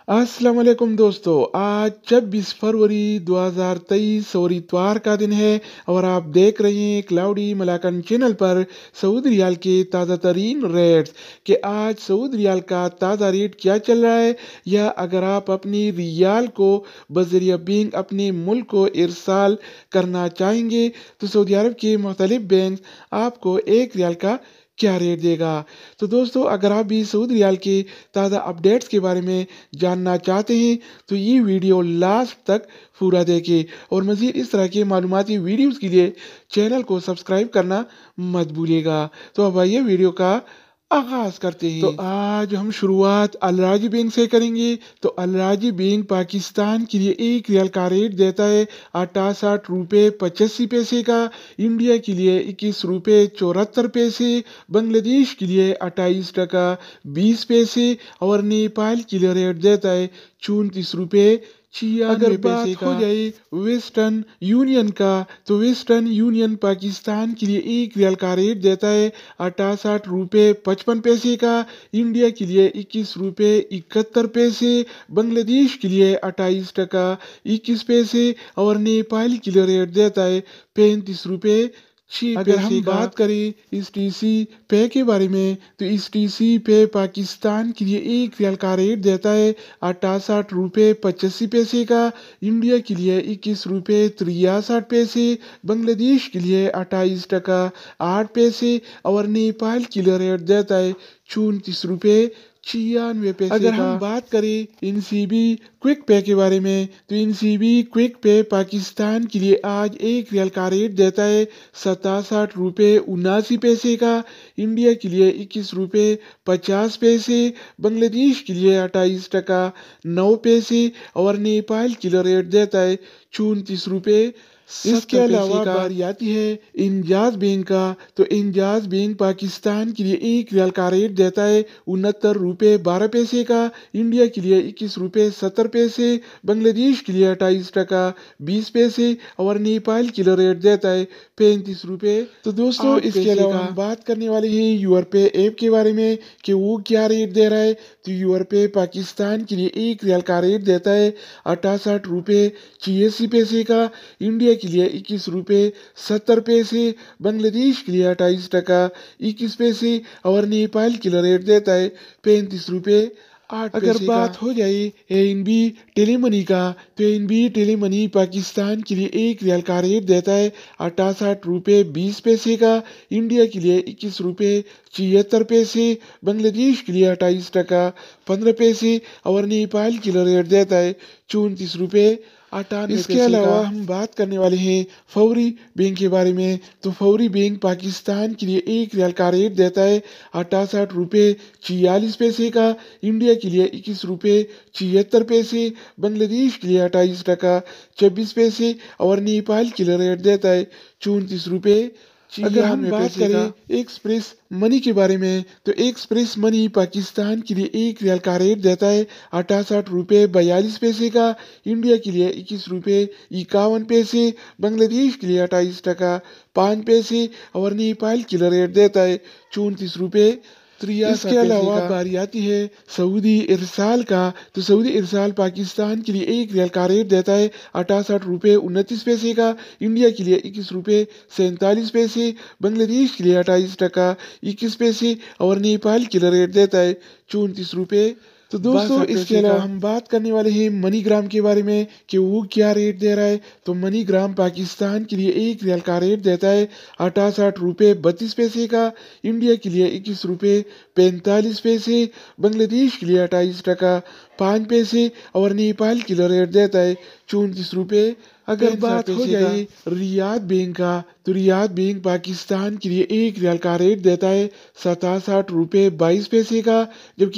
अस्सलाम वालेकुम दोस्तों। आज 26 फरवरी 2023 और इतवार का दिन है और आप देख रहे हैं क्लाउडी मलाकन चैनल पर सऊदी रियाल के ताज़ा तरीन रेट्स कि आज सऊदी रियाल का ताज़ा रेट क्या चल रहा है, या अगर आप अपनी रियाल को बज़रिया बैंक अपने मुल्क को इरसाल करना चाहेंगे तो सऊदी अरब के मुख्तलिफ बैंक आपको एक रियाल का क्या रेट देगा। तो दोस्तों, अगर आप भी सऊदी रियाल के ताज़ा अपडेट्स के बारे में जानना चाहते हैं तो ये वीडियो लास्ट तक पूरा देखें और मज़ीद इस तरह के मालूमाती वीडियोस के लिए चैनल को सब्सक्राइब करना मत भूलिएगा। तो अब आइए वीडियो का आगाज करते हैं। तो आज हम शुरुआत अल राजी बैंक से करेंगे। तो अल राजी बैंक पाकिस्तान के लिए एक रियाल का रेट देता है 68 रुपये 85 पैसे का, इंडिया के लिए 21 रुपये 74 पैसे, बांग्लादेश के लिए 28 टका 20 पैसे और नेपाल के लिए रेट देता है 34 रुपये 96 अगर बात हो जाए वेस्टर्न यूनियन का, तो वेस्टर्न यूनियन पाकिस्तान के लिए एक रियाल का रेट देता है 68 रुपये 55 पैसे का, इंडिया के लिए 21 रुपये 71 पैसे, बांग्लादेश के लिए 28 टका 21 पैसे और नेपाल के लिए रेट देता है 35 रुपये 6 अगर हम बात करें इस टीसी पे के बारे में, तो इस टीसी पे पाकिस्तान के लिए एक रियाल का रेट देता है 68 रुपये 85 पैसे का, इंडिया के लिए 21 रुपये 63 पैसे, बांग्लादेश के लिए 28 टका 8 पैसे और नेपाल के लिए रेट देता है 34 रुपये 96 पैसे अगर हम बात करें इनसीबी क्विक पे के बारे में, तो इनसीबी क्विक पे पाकिस्तान के लिए आज एक रियाल का रेट देता है 67 रुपये 79 पैसे का, इंडिया के लिए 21 रुपये 50 पैसे, बांग्लादेश के लिए 28 टका 9 पैसे और नेपाल के लिए रेट देता है 34 रुपये। इसके अलावा बारी आती है इंजाज बैंक का। तो इंजाज बैंक पाकिस्तान के लिए एक रियाल का रेट देता है 69 रुपये 12 पैसे का, इंडिया के लिए 21 रुपये 70 पैसे, बांग्लादेश के लिए 28 टका 20 पैसे और नेपाल के लिए रेट देता है 35 रुपये। तो दोस्तों, इसके अलावा हम बात करने वाले हैं यूआरपे ऐप के बारे में कि वो क्या रेट दे रहा है। तो यूआरपे पाकिस्तान के लिए एक रियाल का रेट देता है 68 रुपये 86 पैसे का, इंडिया के लिए 21 रुपये 70 पैसे, बांग्लादेश के लिए 28 टका 21 पैसे और नेपाल के लिए रेट देता है 35 रुपये 8 अगर बात हो जाए एनबी टेलीमनी का, तो एनबी टेलीमनी पाकिस्तान के लिए एक रियाल का रेट देता है 68 रुपये 20 पैसे का, इंडिया के लिए 21 रुपये 73 पैसे, बांग्लादेश के लिए 28 टका 15 पैसे और नेपाल के लिए रेट देता है 34 रुपये 98 इसके अलावा हम बात करने वाले हैं फौरी बैंक के बारे में। तो फौरी बैंक पाकिस्तान के लिए एक रियाल का रेट देता है 68 रुपये 46 पैसे का, इंडिया के लिए 21 रुपये 73 पैसे, बांग्लादेश के लिए 28 टका 24 पैसे और नेपाल के लिए रेट देता है 34 रुपये। अगर हम बात करें एक्सप्रेस मनी के बारे में, तो एक्सप्रेस मनी पाकिस्तान के लिए एक रियाल का रेट देता है 68 रुपये 42 पैसे का, इंडिया के लिए 21 रुपये 51 पैसे, बांग्लादेश के लिए 28 टका 5 पैसे और नेपाल के लिए रेट देता है 34 रुपये 63 इसके अलावा बारी आती है सऊदी इरसाल का। तो सऊदी इरसाल पाकिस्तान के लिए एक रियाल का रेट देता है 68 रुपये 29 पैसे का, इंडिया के लिए 21 रुपये 47 पैसे, बांग्लादेश के लिए 28 टका 21 पैसे और नेपाल के लिए रेट देता है 34 रुपये। तो दोस्तों, इसके अलावा हम बात करने वाले हैं मनीग्राम के बारे में कि वो क्या रेट दे रहा है। तो मनीग्राम पाकिस्तान के लिए एक रियाल का रेट देता है 68 रुपये 32 पैसे का, इंडिया के लिए 21 रुपये 45 पैसे, बांग्लादेश के लिए 28 टका 5 पैसे और नेपाल के लिए रेट देता है 34 रुपये। अगर बात हो जाए रियाद बैंक का, तो रियाद बैंक पाकिस्तान के लिए एक रियाल का रेट देता है 67 रुपये 22 पैसे का, जबकि